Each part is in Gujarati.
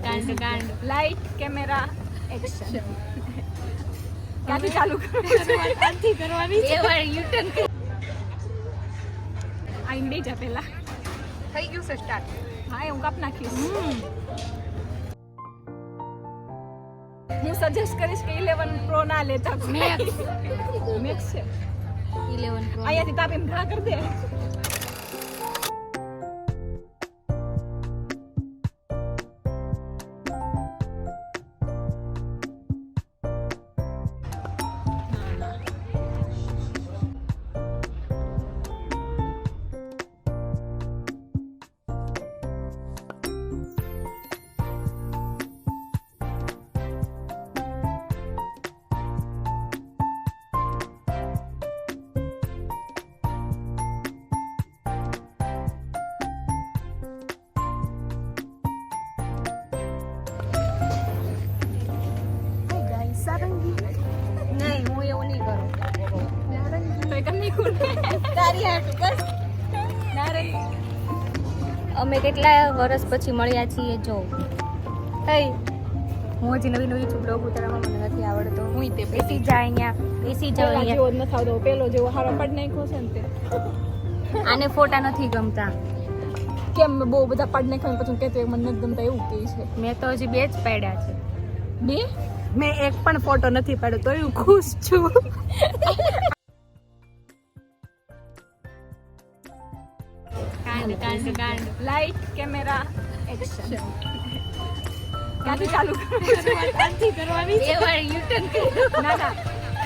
કાંડ લાઈટ કેમેરા એક્શન ક્યાંથી ચાલુ આથી કરવાની એ વાર યુટર્ન આઈ બે જા પહેલા થઈ ગયું છે સ્ટાર્ટ. હા હું કાપ નાખીશ. હું સજેસ્ટ કરીશ કે 11 પ્રો ના લેતા. મેક્સ છે 11 પ્રો. અહીંયાથી તાપીને ઘા કરી દે. નહીં હું એવું નહીં કરું. તો એક નહીં કુલ તારી હાટુ બસ. નારંગી અમે કેટલા વર્ષ પછી મળ્યા છીએ જો. હઈ હું હજી નવી નવી છું બ્લોગ ઉતારવામાં મને નથી આવડતો. હું તે બેસી જાય અહીંયા બેસી જાવ પેલા અહીંયા. જેવો જ નથી આવતો પેલો જેવો હારો પડ નાખ્યો છે ને તે આને ફોટા નથી ગમતા. કેમ બહુ બધા પડ નાખ્યો પછી કહેતો મને નથી ગમતા એવું કહે છે. મેં તો હજી 2 જ પાડ્યા છે. બે મેં એક પણ ફોટો નથી પાડ્યો તો હું ખુશ છું. કાંડ લાઈટ કેમેરા એક્શન ક્યાંથી ચાલુ આથી કરવાની એ વાર યુટર્ન ના ના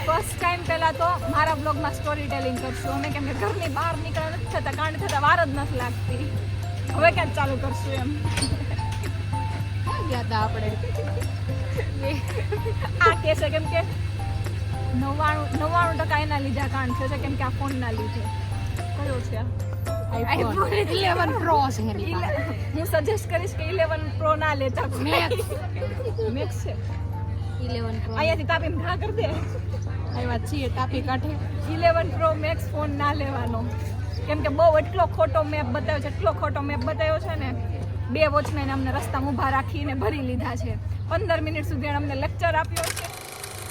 ફર્સ્ટ ટાઈમ પહેલા તો મારા બ્લોગમાં સ્ટોરી ટેલિંગ કરશું અમે કેમ કે ઘરની બહાર નીકળવા નથી થતા કાંડ થતા વાર જ નથી લાગતી. હવે ક્યાં ચાલુ કરશું એમ યાદ આપણે આ કે છે કેમ કે 99% એના લીધે કાંડ થશે છે કેમ કે આ ફોન ના લીધે. કયો છે iPhone 11 Pro છે એની પાસે. હું સજેસ્ટ કરીશ કે 11 પ્રો ના લેતા. મેક્સ છે 11 Pro. અહીંયાથી તાપીને ઘા કરી દે. આવ્યા છીએ તાપી કાંઠે. 11 પ્રો મેક્સ ફોન ના લેવાનો કેમ કે બહુ એટલો ખોટો મેપ બતાવ્યો છે એટલો ખોટો મેપ બતાવ્યો છે ને. 2 વોચમેન અમને રસ્તામાં ઊભા રાખીને ભરી લીધા છે. 15 મિનિટ સુધી અમને લેક્ચર આપ્યો છે.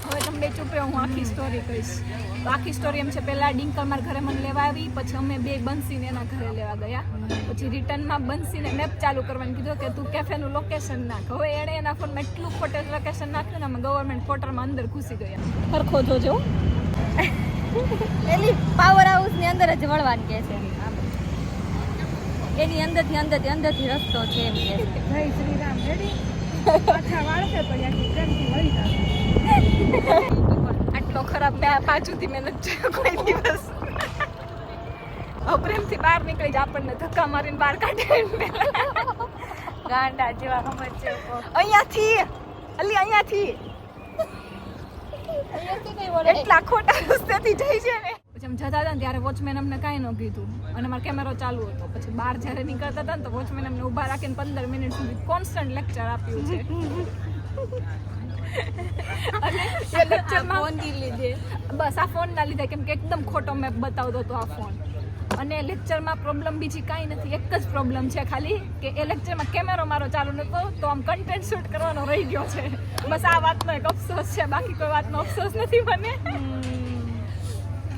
હવે તમે બે ચૂપ રહો હું આખી સ્ટોરી કહીશ. તો આખી સ્ટોરી એમ છે પહેલા ડિંકલ મારા ઘરે મને લેવા આવી પછી અમે બે બંસીને એના ઘરે લેવા ગયા પછી રિટર્નમાં બંસીને મેપ ચાલુ કરવાનું કીધું કે તું કેફેનું લોકેશન નાખ. હવે એણે એના ફોનમાં એટલું ખોટે લોકેશન નાખ્યું ને અમે ગવર્મેન્ટ ક્વાર્ટરમાં અંદર ઘૂસી ગયા. સરખો જોજો એલી પાવર હાઉસ ની અંદર જ વળવાનું કે છે. એની અંદરથી રસ્તો છે એમ કે છે. જય શ્રી રામ રેડી પાછા વાળશે તો યાર પ્રેમથી મળી જશે. આટલો ખરાબ મેં પાછુંથી મેં નથી જોયો કોઈ દિવસ. હવે પ્રેમથી બહાર નીકળી જ આપણને ધક્કા મારીને બહાર કાઢે ગાંડા જેવા ખબર છે. અહીંયાથી અહીંયાથી એટલા ખોટા રસ્તેથી જાય છે ને. પછી અમે જતા હતા ને ત્યારે વોચમેન અમને કાંઈ ન કીધું અને મારો કેમેરો ચાલુ હતો. પછી બહાર જ્યારે નીકળતા હતા ને તો વોચમેન અમને ઊભા રાખીને 15 મિનિટ સુધી કોન્સ્ટન્ટ લેક્ચર આપ્યું છે. અને એ લેક્ચરમાં ફોન થી લીધે બસ આ ફોન ના લીધે કેમ કે એકદમ ખોટો મેપ બતાવતો હતો આ ફોન. અને લેક્ચરમાં પ્રોબ્લેમ બીજી કાંઈ નથી એક જ પ્રોબ્લેમ છે ખાલી કે એ લેક્ચરમાં કેમેરો મારો ચાલુ નહોતો તો આમ કન્ટેન્ટ શૂટ કરવાનો રહી ગયો છે. બસ આ વાતનો એક અફસોસ છે બાકી કોઈ વાતનો અફસોસ નથી મને.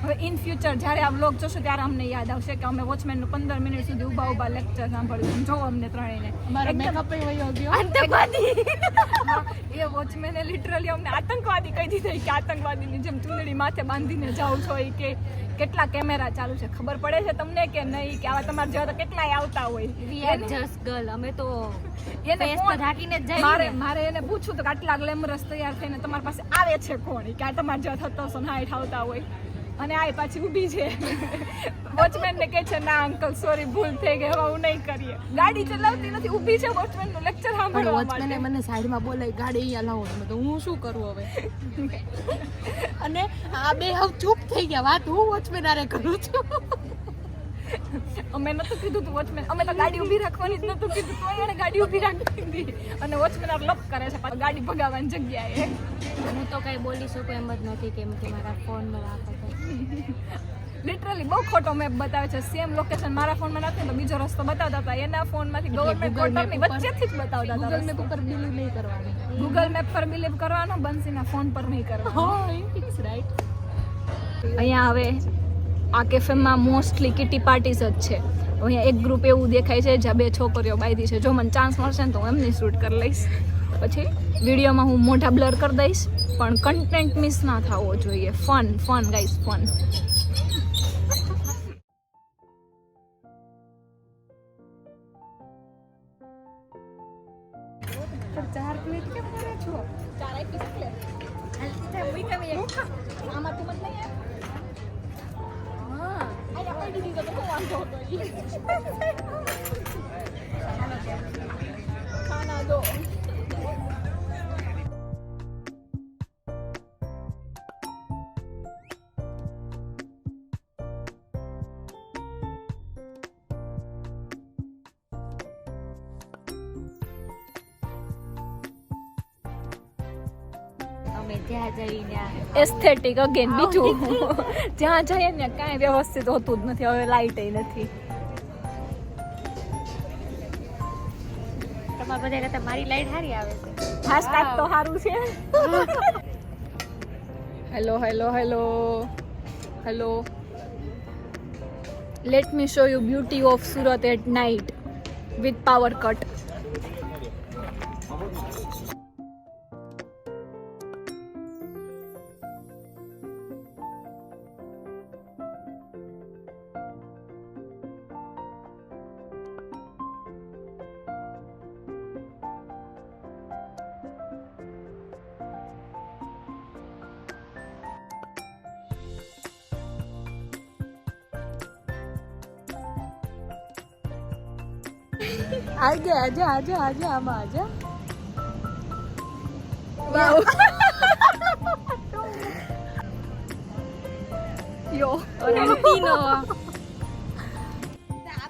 હવે ઇન ફ્યુચર જ્યારે આ વ્લોગ જોશો ત્યારે અમને યાદ આવશે કે અમે વોચમેનનું 15 મિનિટ સુધી ઊભા લેક્ચર સાંભળ્યું. જો અમને ત્રણેયને મારો મેકઅપ વયો ગયો. આતંકવાદી એ વોચમેને લિટરલી અમને આતંકવાદી કહી દીધી કે આતંકવાદીની જેમ ચૂંદડી માથે બાંધીને જાઓ છો એ કે કેટલા કેમેરા ચાલુ છે ખબર પડે છે તમને કે નહીં કે આવા તમારા જેવા તો કેટલાય આવતા હોય. We are just girl. અમે તો એને face તો ઢાંકીને જ જઈએ. મારે એને પૂછું તો કે આટલા ગ્લેમરસ તૈયાર થઈને તમારી પાસે આવે છે કોણ કે આ તમારા જેવા થતો હશો ને હાઈટ આવતા હોય. અને આ પાછી ઊભી છે વોચમેન ને કહે છે ના અંકલ સોરી ભૂલ થઈ ગઈ હવે હું નહીં કરીએ. ગાડી ચલાવતી નથી ઊભી છે વોચમેન નું લેક્ચર સાંભળવા માટે. વોચમેને મને સાઈડમાં બોલાવી ગાડી અહીંયા લાવો તો હું શું કરું હવે. અને આ બે હવે ચૂપ થઈ ગયા વાત હું વોચમેન આરે કરું છું. અમે નતું કીધું તું વોચમેન અમે તો ગાડી ઊભી રાખવાની જ નતું કીધું તો એને ગાડી ઊભી રાખી દીધી અને વોચમેન આ લપ કરે છે ગાડી ભગાવવાની જગ્યાએ. હું તો કઈ બોલી શકું એમ જ નથી કેમ કે મારા ફોન માં વાત લિટરલી બહુ ખોટો મેપ બતાવે છે. સેમ લોકેશન મારા ફોનમાં નાખીને તો બીજો રસ્તો બતાવતા હતા, એના ફોનમાંથી ગવર્મેન્ટ ક્વાર્ટરની વચ્ચેથી જ બતાવતા હતા. ગૂગલ મેપ ઉપર બિલીવ નહીં કરવાનું. ગૂગલ મેપ પર બિલીવ કરવાનો, બંસીના ફોન પર નહીં કરવાનો. It's right. અહીંયા હવે આ કેફેમાં મોસ્ટલી કિટી પાર્ટીઝ જ છે. અહીંયા એક ગ્રુપ એવું દેખાય છે જ્યાં 2 છોકરીઓ બાંધી છે. જો મને ચાન્સ મળશે ને તો હું એમની શૂટ કરી લઈશ. પછી વિડીયોમાં હું મોઢા બ્લર કરી દઈશ, પણ કન્ટેન્ટ મિસ ના થવો જોઈએ. Fun guys, fun. ચાર પ્લેટ કેમ કરે છો? આમાં તું મને નહીં હા ખાના દો. અમે ત્યાં જઈને એસ્થેટિક અગેન બીજું. જ્યાં જઈએ ને કાંઈ વ્યવસ્થિત હોતું જ નથી. હવે લાઇટ નથી. તમારા બધા કરતા મારી લાઈટ સારી આવે છે. હાશટેગ તો સારું છે. Hello hello hello hello. Let me show you beauty of Surat at night with power cut. આગે આજા આજા આજા આમાં આજા. વાવ. યો ટીનો આ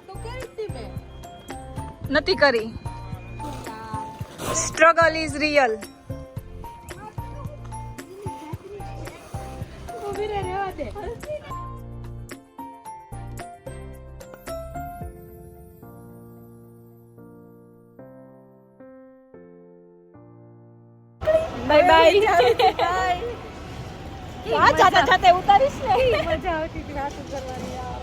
તો કરી હતી મેં. નથી કરી. Struggle is real. ઊભી રહે, રહેવા દે. Bye bye. આ જાતા જાતે ઉતારીશ ને. મજા આવતી હતી વાતો કરવાની યાર.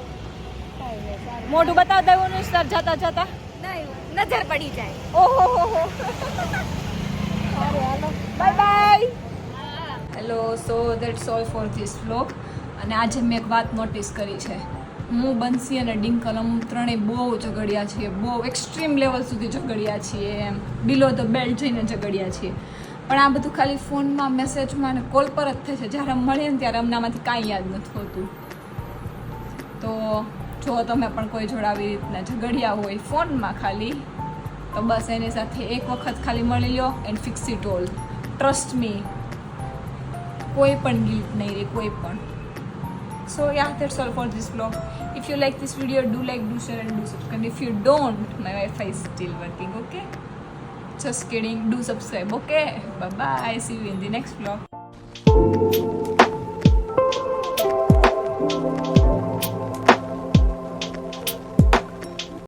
મોઢું બતાવ દેવાનું સર જાતા જાતા. નહીં નજર પડી જાય. ઓહો હો હો. Bye bye. Hello, so that's all for this vlog. અને આજે મેં એક વાત નોટિસ કરી છે. હું, બંસી અને ડિંકલ અમે ત્રણેય બહુ ઝઘડ્યા છીએ. બહુ એક્સ્ટ્રીમ લેવલ સુધી ઝઘડ્યા છીએ. એમ બિલો ધ બેલ્ટ જઈને ઝઘડ્યા છીએ. પણ આ બધું ખાલી ફોનમાં, મેસેજમાં અને કોલ પર જ થાય છે. જ્યારે મળીએ ને ત્યારે અમને આમાંથી કાંઈ યાદ નથી હોતું. તો જો તમે પણ કોઈ જોડે આવી રીતના ઝઘડ્યા હોય ફોનમાં ખાલી, તો બસ એની સાથે એક વખત ખાલી મળી લો and fix it all. Trust me, કોઈ પણ ગિલ્ટ નહીં રહે, કોઈ પણ. So ya, that's all for this vlog. If you like this video, do like, do share and do subscribe. If you don't, my wifi is still working. Okay, just kidding. Do subscribe. Okay, bye bye. See you in the next vlog.